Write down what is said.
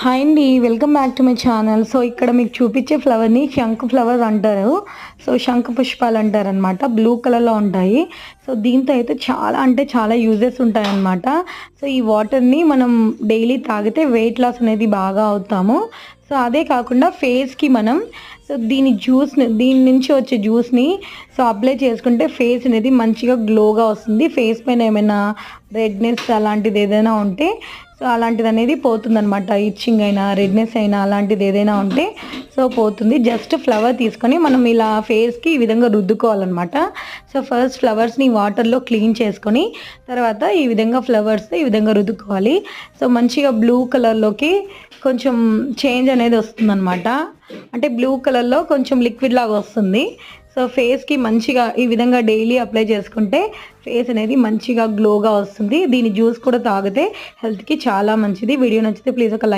Hi అండి, welcome back to my channel. So ఇక్కడ మీకు చూపించే ఫ్లవర్ని శంఖ ఫ్లవర్ అంటారు. సో శంఖ పుష్పాలు అంటారు అనమాట. బ్లూ కలర్లో ఉంటాయి. సో దీంతో అయితే చాలా అంటే చాలా యూజెస్ ఉంటాయన్నమాట. సో ఈ వాటర్ని మనం డైలీ తాగితే వెయిట్ లాస్ అనేది బాగా అవుతాము. సో అదే కాకుండా ఫేస్కి మనం సో దీని నుంచి వచ్చే జ్యూస్ని సో అప్లై చేసుకుంటే ఫేస్ అనేది మంచిగా గ్లోగా వస్తుంది. ఫేస్ పైన ఏమైనా రెడ్నెస్ అలాంటిది ఏదైనా ఉంటే సో అలాంటిది అనేది పోతుందన్నమాట. ఇచ్చింగ్ అయినా రెడ్నెస్ అయినా అలాంటిది ఏదైనా ఉంటే సో పోతుంది. జస్ట్ ఫ్లవర్ తీసుకొని మనం ఇలా ఫేస్కి ఈ విధంగా రుద్దుకోవాలన్నమాట. సో ఫస్ట్ ఫ్లవర్స్ని వాటర్లో క్లీన్ చేసుకొని తర్వాత ఈ విధంగా ఫ్లవర్స్ ఈ విధంగా రుద్దుకోవాలి. సో మంచిగా బ్లూ కలర్లోకి కొంచెం చేంజ్ అనేది వస్తుందన్నమాట. అంటే బ్లూ కలర్లో కొంచెం లిక్విడ్ లాగా వస్తుంది. సో ఫేస్కి మంచిగా ఈ విధంగా డైలీ అప్లై చేసుకుంటే ఫేస్ అనేది మంచిగా గ్లోగా వస్తుంది. దీని జ్యూస్ కూడా తాగితే హెల్త్కి చాలా మంచిది. వీడియో నచ్చితే ప్లీజ్ ఒక లైక్